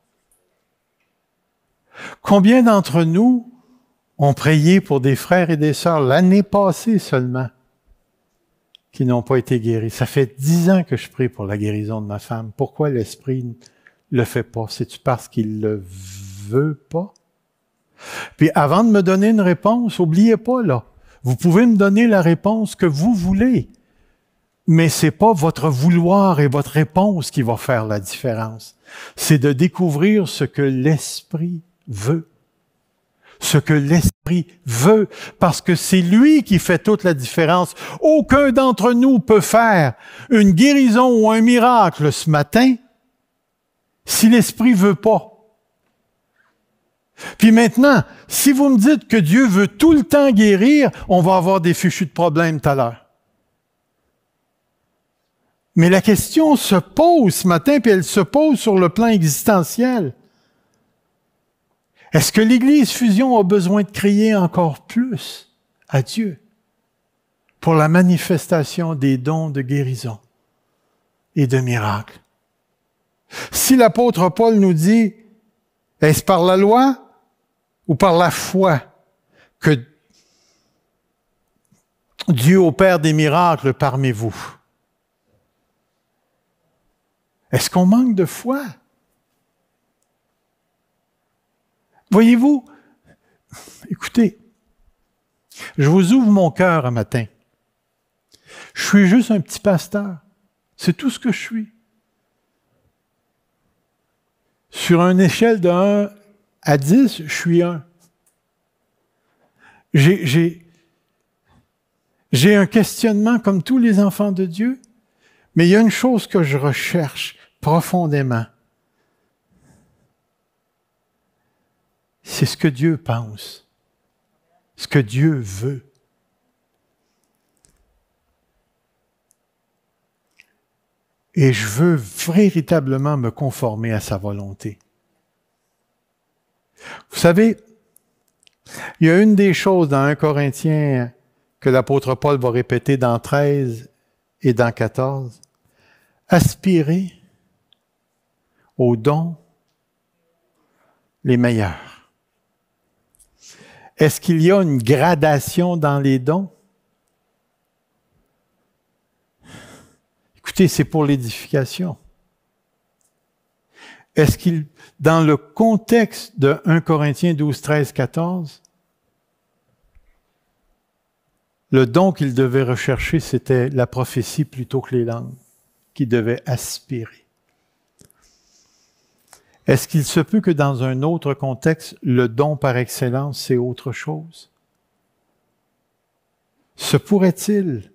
Combien d'entre nous ont prié pour des frères et des sœurs l'année passée seulement qui n'ont pas été guéris? Ça fait 10 ans que je prie pour la guérison de ma femme. Pourquoi l'Esprit ne le fait pas? C'est-tu parce qu'il le veut pas? Puis avant de me donner une réponse, oubliez pas là, vous pouvez me donner la réponse que vous voulez, mais c'est pas votre vouloir et votre réponse qui va faire la différence. C'est de découvrir ce que l'Esprit veut. Ce que l'Esprit veut, parce que c'est lui qui fait toute la différence. Aucun d'entre nous peut faire une guérison ou un miracle ce matin si l'Esprit veut pas. Puis maintenant, si vous me dites que Dieu veut tout le temps guérir, on va avoir des fichus de problèmes tout à l'heure. Mais la question se pose ce matin, puis elle se pose sur le plan existentiel. Est-ce que l'Église Fusion a besoin de crier encore plus à Dieu pour la manifestation des dons de guérison et de miracles? Si l'apôtre Paul nous dit, est-ce par la loi ou par la foi que Dieu opère des miracles parmi vous? Est-ce qu'on manque de foi? Voyez-vous, écoutez, je vous ouvre mon cœur un matin. Je suis juste un petit pasteur. C'est tout ce que je suis. Sur une échelle de 1 à 10, je suis 1. J'ai un questionnement comme tous les enfants de Dieu, mais il y a une chose que je recherche profondément. C'est ce que Dieu pense, ce que Dieu veut. Et je veux véritablement me conformer à sa volonté. Vous savez, il y a une des choses dans 1 Corinthiens que l'apôtre Paul va répéter dans 13 et dans 14. Aspirez aux dons les meilleurs. Est-ce qu'il y a une gradation dans les dons? Écoutez, c'est pour l'édification. Est-ce qu'il, dans le contexte de 1 Corinthiens 12, 13, 14, le don qu'il devait rechercher, c'était la prophétie plutôt que les langues, qu'il devait aspirer. Est-ce qu'il se peut que dans un autre contexte, le don par excellence, c'est autre chose? Se pourrait-il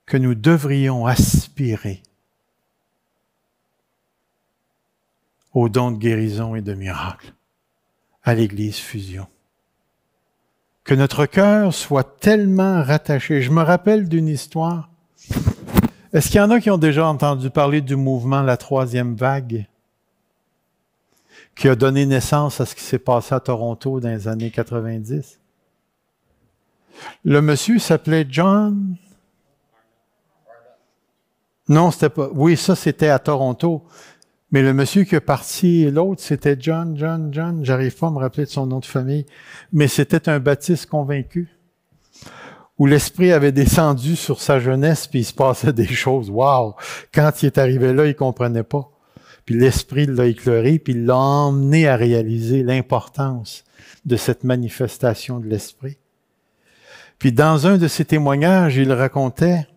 que nous devrions aspirer au don de guérison et de miracle à l'Église Fusion? Que notre cœur soit tellement rattaché. Je me rappelle d'une histoire. Est-ce qu'il y en a qui ont déjà entendu parler du mouvement La Troisième Vague, qui a donné naissance à ce qui s'est passé à Toronto dans les années 90? Le monsieur s'appelait John... Non, c'était pas... Oui, ça, c'était à Toronto. Mais le monsieur qui est parti, l'autre, c'était John. J'arrive pas à me rappeler de son nom de famille. Mais c'était un baptiste convaincu, où l'Esprit avait descendu sur sa jeunesse, puis il se passait des choses. Wow! Quand il est arrivé là, il comprenait pas. Puis l'Esprit l'a éclairé, puis il l'a emmené à réaliser l'importance de cette manifestation de l'Esprit. Puis dans un de ses témoignages, il racontait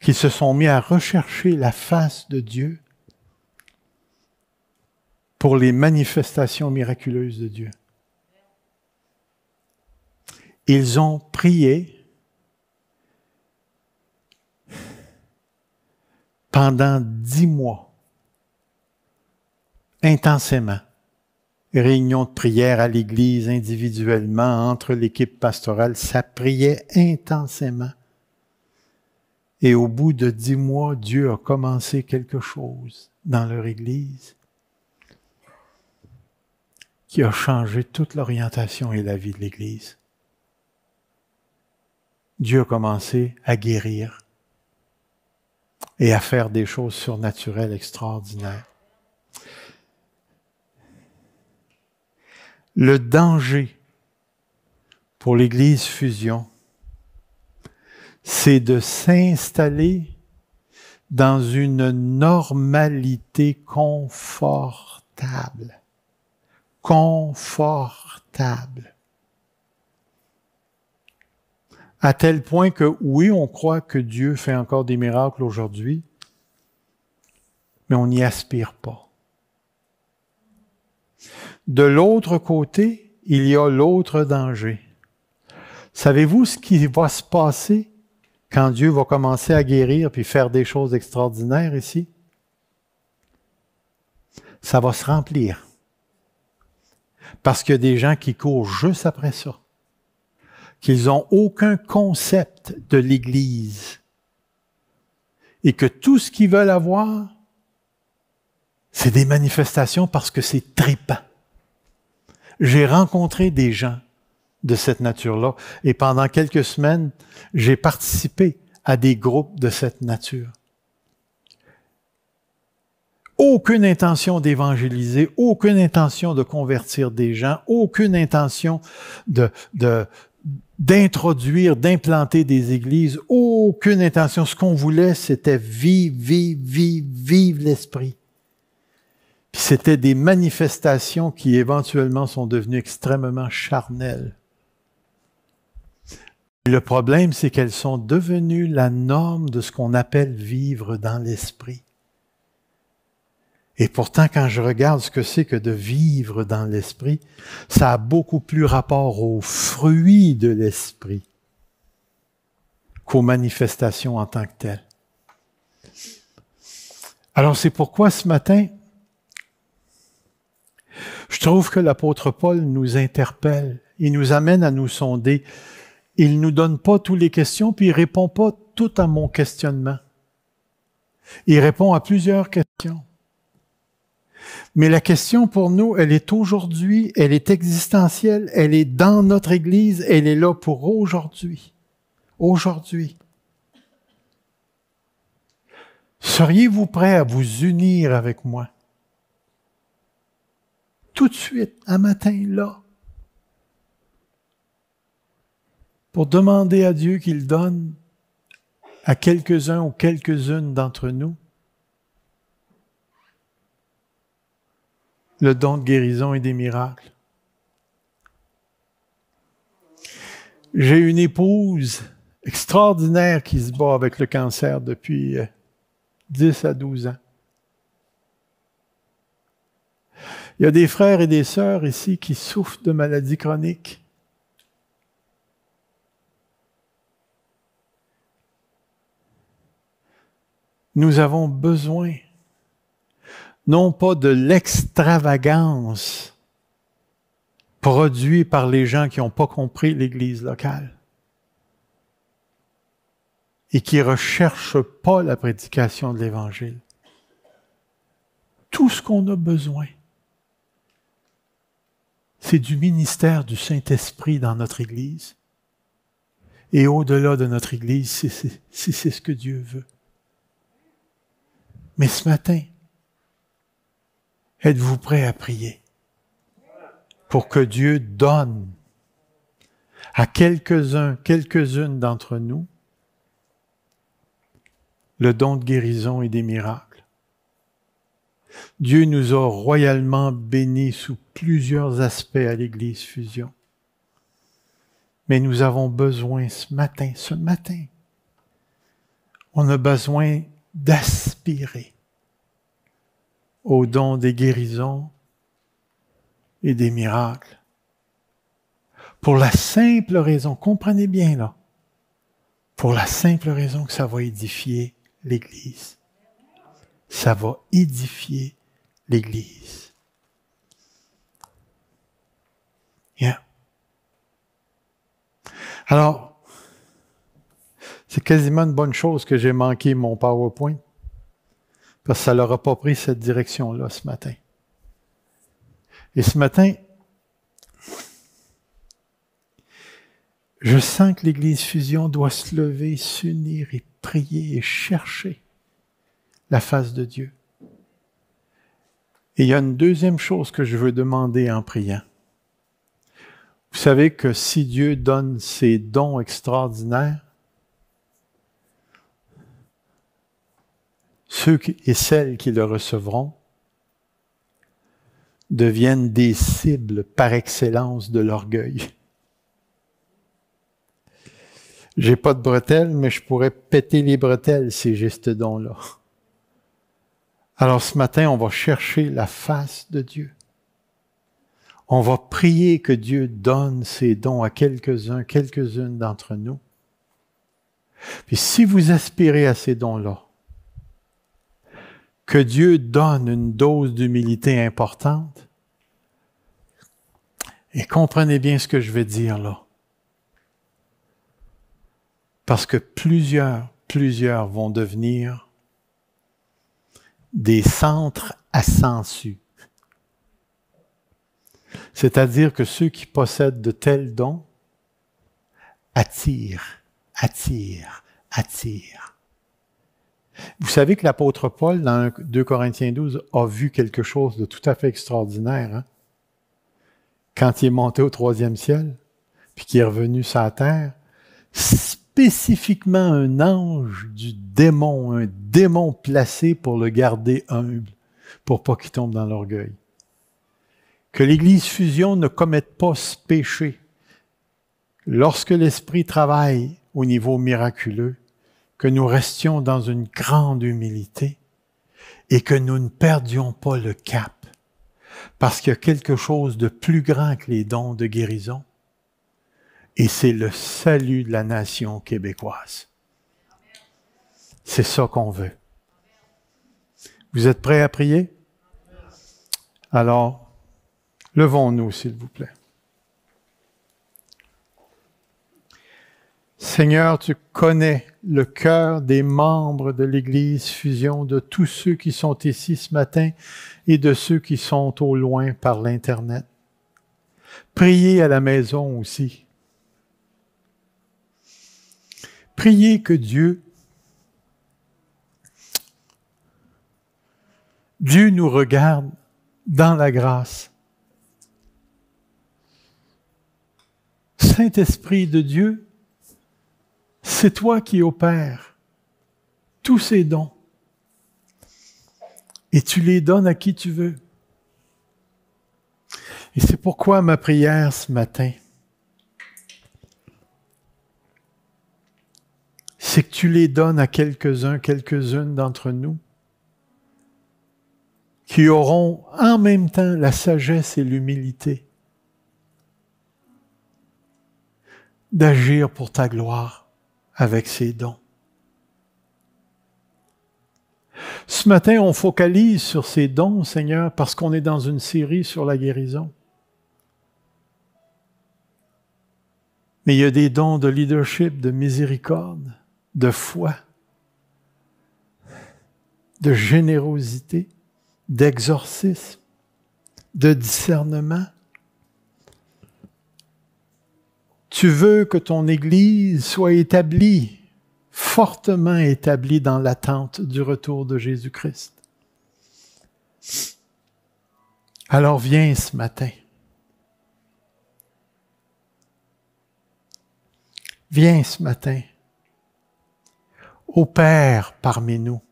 qu'ils se sont mis à rechercher la face de Dieu pour les manifestations miraculeuses de Dieu. Ils ont prié pendant 10 mois, intensément. Réunions de prière à l'église, individuellement, entre l'équipe pastorale, ça priait intensément. Et au bout de 10 mois, Dieu a commencé quelque chose dans leur église qui a changé toute l'orientation et la vie de l'église. Dieu a commencé à guérir et à faire des choses surnaturelles extraordinaires. Le danger pour l'Église Fusion, c'est de s'installer dans une normalité confortable. Confortable. À tel point que, oui, on croit que Dieu fait encore des miracles aujourd'hui, mais on n'y aspire pas. De l'autre côté, il y a l'autre danger. Savez-vous ce qui va se passer quand Dieu va commencer à guérir puis faire des choses extraordinaires ici? Ça va se remplir. Parce qu'il y a des gens qui courent juste après ça. Qu'ils n'ont aucun concept de l'Église. Et que tout ce qu'ils veulent avoir, c'est des manifestations parce que c'est trippant. J'ai rencontré des gens de cette nature-là. Et pendant quelques semaines, j'ai participé à des groupes de cette nature. Aucune intention d'évangéliser, aucune intention de convertir des gens, aucune intention d'introduire, d'implanter des églises, aucune intention. Ce qu'on voulait, c'était vivre l'Esprit. Puis c'était des manifestations qui éventuellement sont devenues extrêmement charnelles. Et le problème, c'est qu'elles sont devenues la norme de ce qu'on appelle vivre dans l'Esprit. Et pourtant, quand je regarde ce que c'est que de vivre dans l'Esprit, ça a beaucoup plus rapport aux fruits de l'Esprit qu'aux manifestations en tant que telles. Alors c'est pourquoi ce matin, je trouve que l'apôtre Paul nous interpelle, il nous amène à nous sonder. Il ne nous donne pas toutes les questions, puis il ne répond pas tout à mon questionnement. Il répond à plusieurs questions. Mais la question pour nous, elle est aujourd'hui, elle est existentielle, elle est dans notre Église, elle est là pour aujourd'hui. Aujourd'hui. Seriez-vous prêts à vous unir avec moi? Tout de suite, un matin, là, pour demander à Dieu qu'il donne à quelques-uns ou quelques-unes d'entre nous le don de guérison et des miracles. J'ai une épouse extraordinaire qui se bat avec le cancer depuis 10 à 12 ans. Il y a des frères et des sœurs ici qui souffrent de maladies chroniques. Nous avons besoin, non pas de l'extravagance produite par les gens qui n'ont pas compris l'Église locale et qui ne recherchent pas la prédication de l'Évangile. Tout ce qu'on a besoin, c'est du ministère du Saint-Esprit dans notre Église. Et au-delà de notre Église, c'est ce que Dieu veut. Mais ce matin, êtes-vous prêts à prier pour que Dieu donne à quelques-uns, quelques-unes d'entre nous le don de guérison et des miracles? Dieu nous a royalement bénis sous plusieurs aspects à l'Église Fusion. Mais nous avons besoin ce matin, on a besoin d'aspirer au don des guérisons et des miracles. Pour la simple raison, comprenez bien là, pour la simple raison que ça va édifier l'Église. Ça va édifier l'Église. Yeah. Alors, c'est quasiment une bonne chose que j'ai manqué mon PowerPoint, parce que ça ne leur a pas pris cette direction-là ce matin. Et ce matin, je sens que l'Église Fusion doit se lever, s'unir et prier et chercher la face de Dieu. Et il y a une deuxième chose que je veux demander en priant. Vous savez que si Dieu donne ses dons extraordinaires, ceux et celles qui le recevront deviennent des cibles par excellence de l'orgueil. J'ai pas de bretelles, mais je pourrais péter les bretelles si j'ai ce don-là. Alors ce matin, on va chercher la face de Dieu. On va prier que Dieu donne ses dons à quelques-uns, quelques-unes d'entre nous. Puis si vous aspirez à ces dons-là, que Dieu donne une dose d'humilité importante, et comprenez bien ce que je vais dire là. Parce que plusieurs vont devenir des centres à sensu. C'est-à-dire que ceux qui possèdent de tels dons attirent. Vous savez que l'apôtre Paul, dans 2 Corinthiens 12, a vu quelque chose de tout à fait extraordinaire. Hein? Quand il est monté au 3e ciel, puis qu'il est revenu sur la terre, spécifiquement un ange du démon, un démon placé pour le garder humble, pour pas qu'il tombe dans l'orgueil. Que l'Église Fusion ne commette pas ce péché. Lorsque l'Esprit travaille au niveau miraculeux, que nous restions dans une grande humilité et que nous ne perdions pas le cap, parce qu'il y a quelque chose de plus grand que les dons de guérison, et c'est le salut de la nation québécoise. C'est ça qu'on veut. Vous êtes prêts à prier? Alors, levons-nous, s'il vous plaît. Seigneur, tu connais le cœur des membres de l'Église Fusion, de tous ceux qui sont ici ce matin et de ceux qui sont au loin par l'Internet. Priez à la maison aussi. Priez que Dieu nous regarde dans la grâce. Saint-Esprit de Dieu, c'est toi qui opères tous ces dons et tu les donnes à qui tu veux. Et c'est pourquoi ma prière ce matin, c'est que tu les donnes à quelques-uns, quelques-unes d'entre nous, qui auront en même temps la sagesse et l'humilité d'agir pour ta gloire avec ces dons. Ce matin, on focalise sur ces dons, Seigneur, parce qu'on est dans une série sur la guérison. Mais il y a des dons de leadership, de miséricorde, de foi, de générosité, d'exorcisme, de discernement. Tu veux que ton Église soit établie, fortement établie dans l'attente du retour de Jésus-Christ. Alors viens ce matin. Viens ce matin. Opère parmi nous,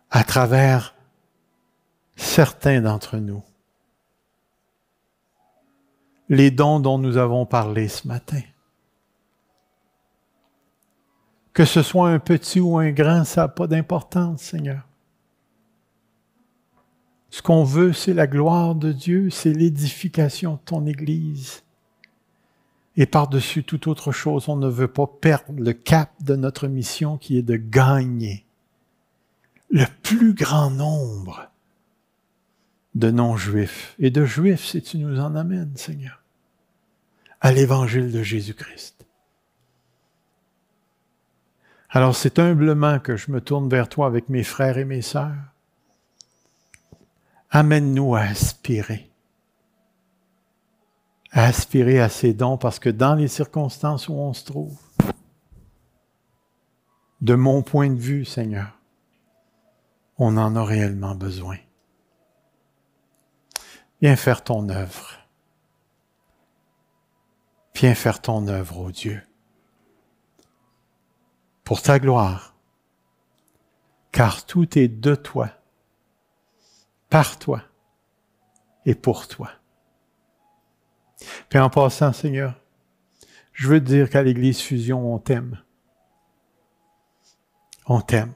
à travers certains d'entre nous, les dons dont nous avons parlé ce matin. Que ce soit un petit ou un grand, ça n'a pas d'importance, Seigneur. Ce qu'on veut, c'est la gloire de Dieu, c'est l'édification de ton Église. Et par-dessus toute autre chose, on ne veut pas perdre le cap de notre mission qui est de gagner le plus grand nombre de non-juifs et de juifs, si tu nous en amènes, Seigneur, à l'évangile de Jésus-Christ. Alors c'est humblement que je me tourne vers toi avec mes frères et mes sœurs. Amène-nous à aspirer à ces dons, parce que dans les circonstances où on se trouve, de mon point de vue, Seigneur, on en a réellement besoin. Viens faire ton œuvre. Viens faire ton œuvre, ô Dieu, pour ta gloire, car tout est de toi, par toi et pour toi. Puis en passant, Seigneur, je veux te dire qu'à l'Église Fusion, on t'aime. On t'aime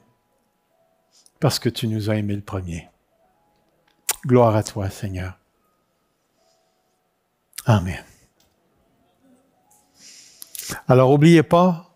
parce que tu nous as aimés le premier. Gloire à toi, Seigneur. Amen. Alors, n'oubliez pas,